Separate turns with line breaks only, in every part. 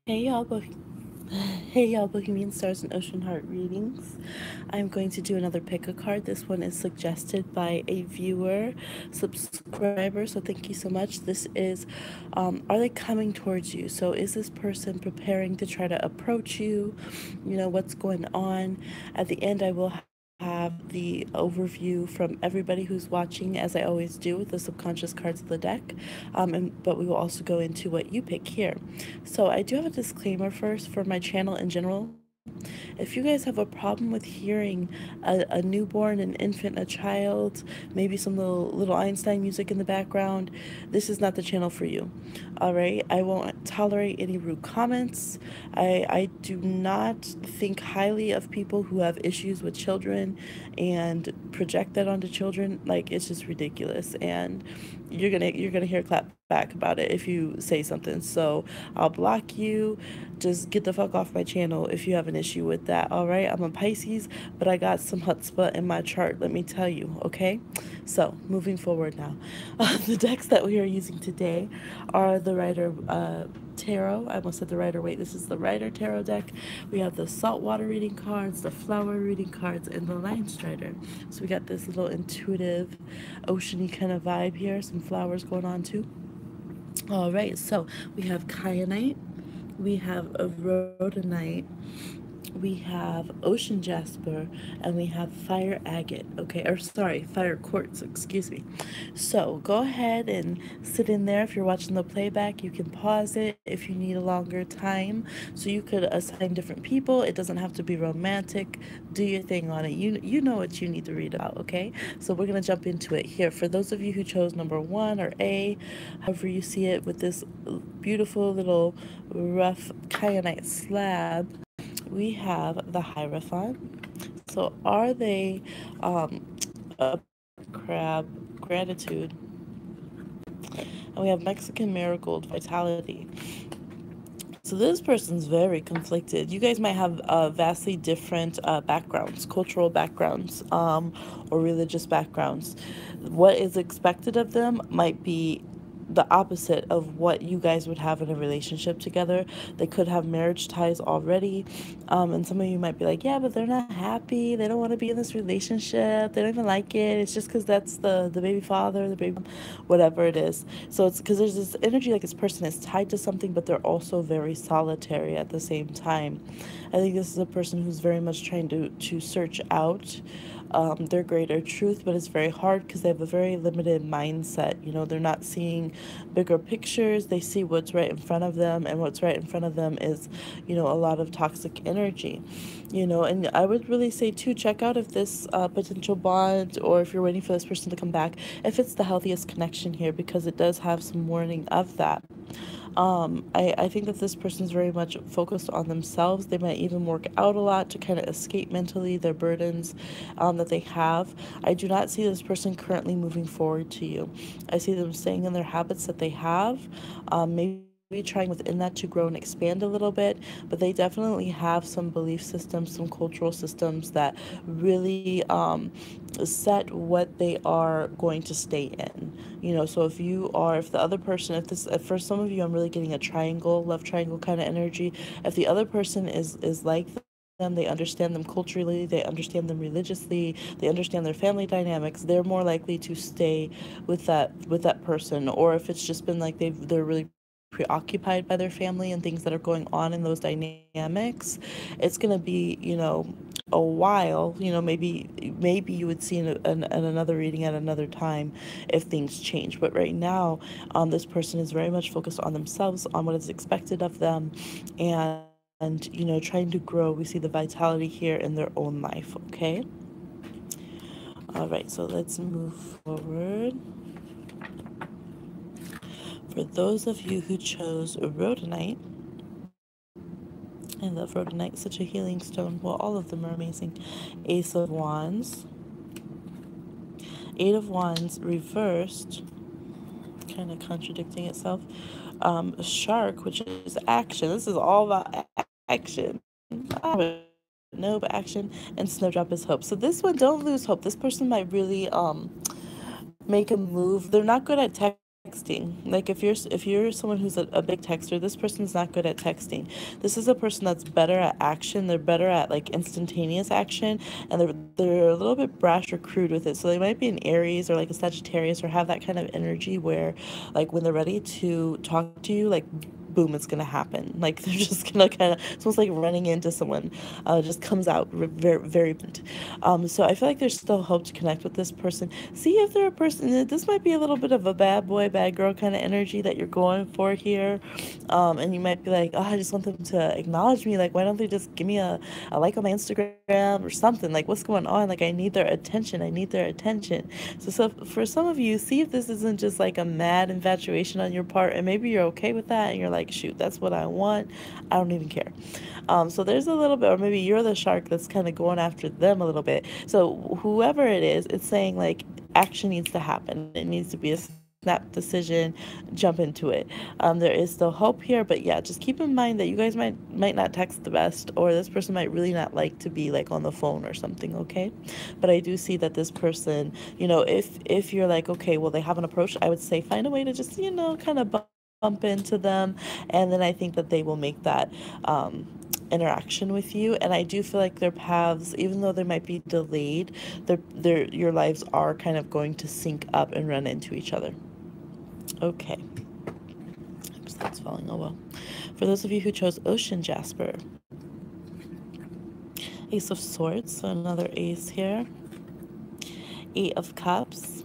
Hey y'all, hey y'all, Bohemian Stars and Ocean Heart readings. I'm going to do another pick a card. This one is suggested by a viewer, subscriber. So thank you so much. This is, are they coming towards you? So is this person preparing to try to approach you? You know what's going on. At the end, I will have the overview from everybody who's watching, as I always do with the subconscious cards of the deck. But we will also go into what you pick here. So I do have a disclaimer first for my channel in general. If you guys have a problem with hearing a newborn, an infant, a child, maybe some little Einstein music in the background, this is not the channel for you. All right, I won't tolerate any rude comments. I do not think highly of people who have issues with children and project that onto children. Like, it's just ridiculous, and you're gonna hear clap back about it if you say something. So I'll block you. Just get the fuck off my channel if you have an issue with that. All right, I'm a Pisces, but I got some chutzpah in my chart, let me tell you. Okay, so moving forward now. The decks that we are using today are the Rider Tarot. I almost said the Rider Waite. This is the Rider Tarot deck. We have the saltwater reading cards, the flower reading cards, and the Lion Strider. So we got this little intuitive, oceany kind of vibe here. Some flowers going on too. All right, so we have kyanite, we have a rhodonite, we have ocean jasper, and we have fire agate. Okay, or sorry, fire quartz, excuse me. So go ahead and sit in there. If you're watching the playback, you can pause it if you need a longer time. So you could assign different people. It doesn't have to be romantic. Do your thing on it. You know what you need to read about. Okay, so we're gonna jump into it here. For those of you who chose number one or A, however you see it, with this beautiful little rough kyanite slab, we have the Hierophant. So are they a crab gratitude? And we have Mexican marigold vitality. So this person's very conflicted. You guys might have vastly different backgrounds, cultural backgrounds, or religious backgrounds. What is expected of them might be the opposite of what you guys would have in a relationship together. They could have marriage ties already, and some of you might be like, yeah, but they're not happy, they don't want to be in this relationship, they don't even like it, it's just because that's the baby father, the baby, whatever it is. So it's because there's this energy like this person is tied to something, but they're also very solitary at the same time. I think this is a person who's very much trying to search out their greater truth, but it's very hard because they have a very limited mindset. You know, they're not seeing bigger pictures. They see what's right in front of them, and what's right in front of them is, you know, a lot of toxic energy. You know, and I would really say too, check out if this potential bond, or if you're waiting for this person to come back, if it's the healthiest connection here, because it does have some warning of that. I think that this person's very much focused on themselves. They might even work out a lot to kind of escape mentally their burdens that they have. I do not see this person currently moving forward to you. I see them staying in their habits that they have, maybe trying within that to grow and expand a little bit, but they definitely have some belief systems, some cultural systems that really set what they are going to stay in. You know, so if the other person, if for some of you, I'm really getting a triangle, love triangle kind of energy. If the other person is like them, they understand them culturally, they understand them religiously, they understand their family dynamics, they're more likely to stay with that person. Or if it's just been like they're really preoccupied by their family and things that are going on in those dynamics, it's gonna be, you know, a while. You know, maybe you would see in another reading at another time if things change. But right now, this person is very much focused on themselves, on what is expected of them, and, you know, trying to grow. We see the vitality here in their own life. Okay. All right, so let's move forward. For those of you who chose rhodonite, I love rhodonite, such a healing stone. Well, all of them are amazing. Ace of Wands, Eight of Wands reversed, kind of contradicting itself. Shark, which is action. This is all about action. I don't know, but action. And Snowdrop is hope. So this one, don't lose hope. This person might really make a move. They're not good at texting texting. Like if you're someone who's a big texter, this person's not good at texting. This is a person that's better at action. They're better at like instantaneous action, and they're a little bit brash or crude with it. So they might be an Aries or like a Sagittarius, or have that kind of energy where like when they're ready to talk to you, like boom, it's gonna happen. Like they're just gonna kind of, it's almost like running into someone. Just comes out very, very. So I feel like there's still hope to connect with this person. See if they're a person. This might be a little bit of a bad boy, bad girl kind of energy that you're going for here. And you might be like, oh, I just want them to acknowledge me. Like, why don't they just give me a like on my Instagram or something? Like, what's going on? Like, I need their attention. I need their attention. So for some of you, see if this isn't just like a mad infatuation on your part, and maybe you're okay with that, and you're like, shoot, that's what I want. I don't even care. So there's a little bit, or maybe you're the shark that's kind of going after them a little bit. So whoever it is, it's saying like action needs to happen. It needs to be a snap decision, jump into it. There is still hope here, but yeah, just keep in mind that you guys might not text the best, or this person might really not like to be like on the phone or something, okay? But I do see that this person, if you're like, okay, well, they have an approach, I would say find a way to just, kind of bump into them, and then I think that they will make that interaction with you. And I do feel like their paths, even though they might be delayed, your lives are kind of going to sync up and run into each other. Okay. Oops, that's falling. Oh well. For those of you who chose Ocean Jasper, Ace of Swords, so another ace here. 8 of Cups,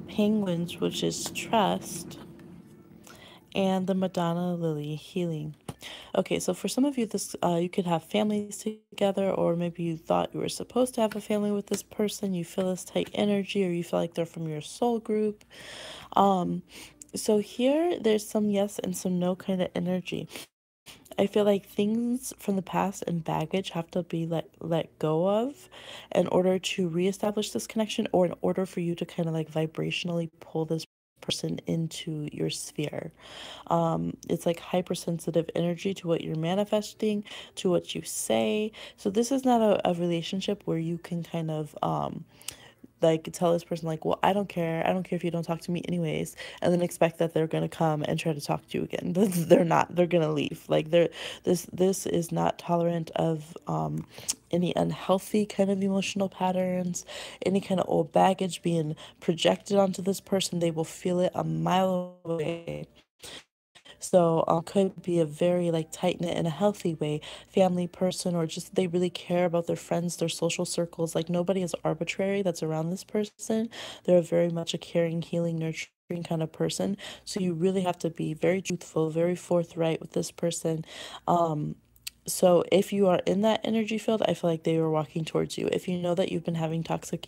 Penguins, which is trust, and the Madonna Lily, healing. Okay, so for some of you, this you could have families together, or maybe you thought you were supposed to have a family with this person. You feel this tight energy, or you feel like they're from your soul group. So here, there's some yes and some no kind of energy. I feel like things from the past and baggage have to be let go of in order to reestablish this connection, or in order for you to kind of like vibrationally pull this person into your sphere. It's like hypersensitive energy to what you're manifesting, to what you say. So this is not a relationship where you can kind of like tell this person like, well, I don't care if you don't talk to me anyways, and then expect that they're gonna come and try to talk to you again. They're not. They're gonna leave. Like this is not tolerant of any unhealthy kind of emotional patterns, any kind of old baggage being projected onto this person. They will feel it a mile away. So could be a very like tight knit in a healthy way, family person, or just they really care about their friends, their social circles. Like nobody is arbitrary that's around this person. They're very much a caring, healing, nurturing kind of person. So you really have to be very truthful, very forthright with this person. So if you are in that energy field, I feel like they are walking towards you. If you know that you've been having toxic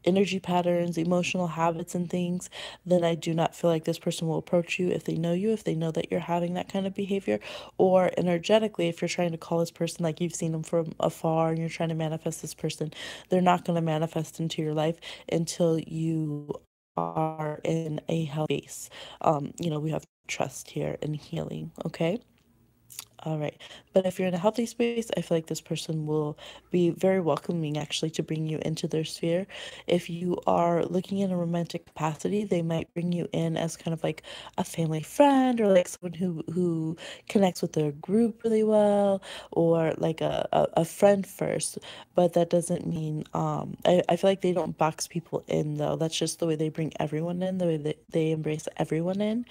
energy patterns, emotional habits, and things, then I do not feel like this person will approach you if they know you, if they know that you're having that kind of behavior. Or energetically, if you're trying to call this person like you've seen them from afar and you're trying to manifest this person, they're not going to manifest into your life until you are in a healthy base. We have trust here and healing, okay? All right. But if you're in a healthy space, I feel like this person will be very welcoming actually to bring you into their sphere. If you are looking in a romantic capacity, they might bring you in as kind of like a family friend, or like someone who connects with their group really well, or like a friend first. But that doesn't mean I feel like they don't box people in though. That's just the way they bring everyone in, the way that they embrace everyone in.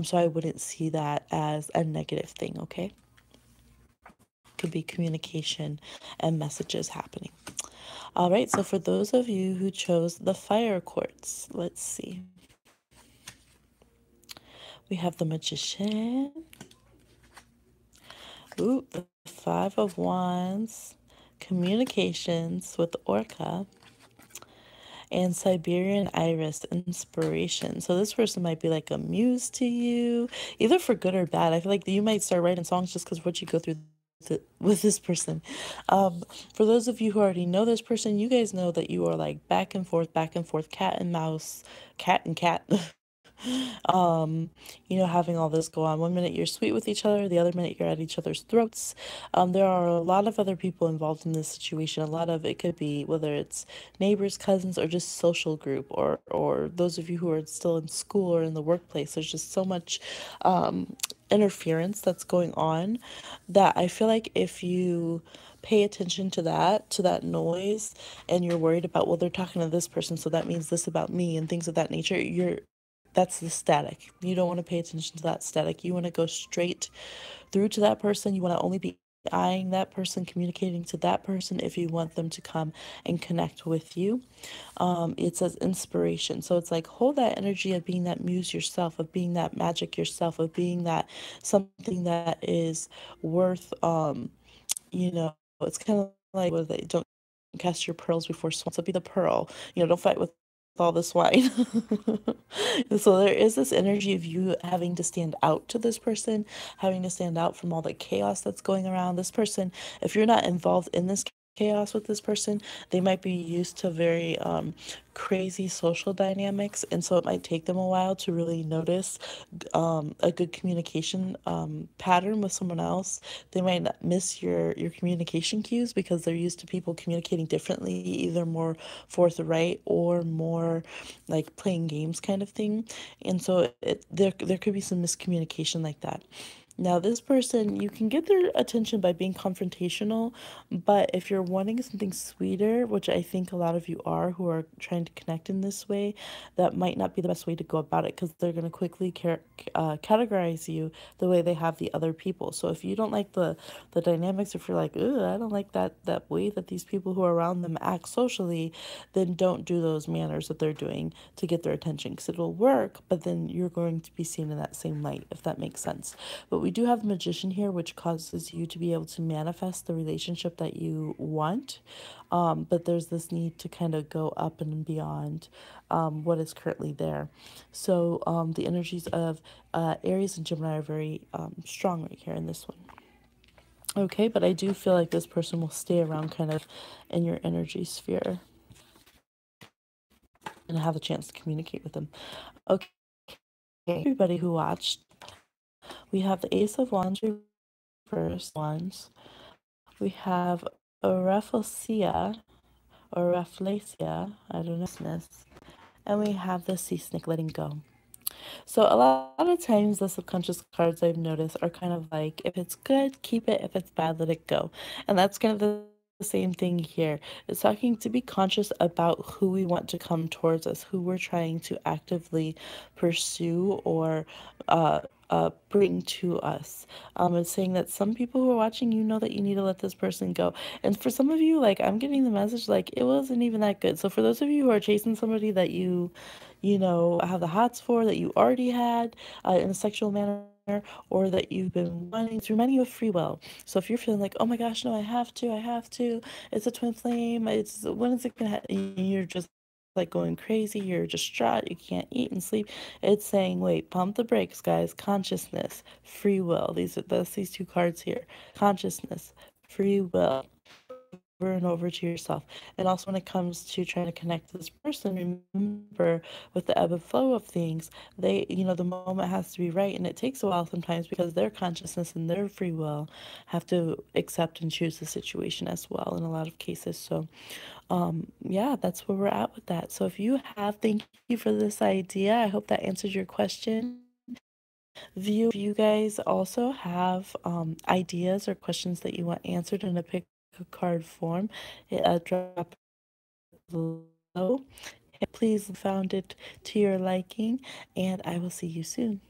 So I wouldn't see that as a negative thing, okay? Could be communication and messages happening. All right, so for those of you who chose the fire quartz, let's see. We have the Magician. Ooh, the 5 of Wands, communications with Orca, and Siberian Iris, inspiration. So this person might be like a muse to you, either for good or bad. I feel like you might start writing songs just because what you go through with this person. For those of you who already know this person, you guys know that you are like back and forth, cat and mouse, cat and cat. Having all this go on. One minute you're sweet with each other, the other minute you're at each other's throats. There are a lot of other people involved in this situation. A lot of it could be whether it's neighbors, cousins, or just social group, or those of you who are still in school or in the workplace. There's just so much interference that's going on that I feel like if you pay attention to that noise, and you're worried about, well, they're talking to this person, so that means this about me and things of that nature, that's the static. You don't want to pay attention to that static. You want to go straight through to that person. You want to only be eyeing that person, communicating to that person if you want them to come and connect with you. It says inspiration. So it's like hold that energy of being that muse yourself, of being that magic yourself, of being that something that is worth, it's kind of like what they don't cast your pearls before swine. So be the pearl. Don't fight with all the swine. So there is this energy of you having to stand out to this person, having to stand out from all the chaos that's going around. This person, if you're not involved in this chaos with this person, they might be used to very crazy social dynamics, and so it might take them a while to really notice a good communication pattern with someone else. They might not miss your communication cues because they're used to people communicating differently, either more forthright or more like playing games kind of thing. And so there could be some miscommunication like that. Now, this person, you can get their attention by being confrontational, but if you're wanting something sweeter, which I think a lot of you are who are trying to connect in this way, that might not be the best way to go about it because they're going to quickly categorize you the way they have the other people. So if you don't like the dynamics, if you're like, ooh, I don't like that way that these people who are around them act socially, then don't do those manners that they're doing to get their attention because it will work, but then you're going to be seen in that same light, if that makes sense. But we do have the Magician here, which causes you to be able to manifest the relationship that you want. But there's this need to kind of go up and beyond what is currently there. So the energies of Aries and Gemini are very strong right here in this one. Okay, but I do feel like this person will stay around kind of in your energy sphere and have a chance to communicate with them. Okay, everybody who watched, we have the Ace of Wands reversed wands. We have Rafflesia or Rafflesia, I don't know, and we have the Sea Snake letting go. So a lot of times the subconscious cards I've noticed are kind of like, if it's good, keep it. If it's bad, let it go. And that's kind of the same thing here. It's talking to be conscious about who we want to come towards us, who we're trying to actively pursue or bring to us. It's saying that some people who are watching, you know that you need to let this person go. And for some of you, like, I'm getting the message like it wasn't even that good. So for those of you who are chasing somebody that you have the hots for, that you already had in a sexual manner, or that you've been wanting, it's reminding you of free will. So if you're feeling like, oh my gosh, no, I have to, it's a twin flame, it's when is it gonna happen? You're just like going crazy, you're distraught, you can't eat and sleep. It's saying, wait, pump the brakes, guys. Consciousness, free will. That's these two cards here. Consciousness, free will, over and over to yourself. And also when it comes to trying to connect to this person, remember with the ebb and flow of things, the moment has to be right, and it takes a while sometimes because their consciousness and their free will have to accept and choose the situation as well in a lot of cases. So yeah, that's where we're at with that. So if you have, thank you for this idea. I hope that answered your question. If you guys also have ideas or questions that you want answered in a pick a card form, drop below. Please found it to your liking, and I will see you soon.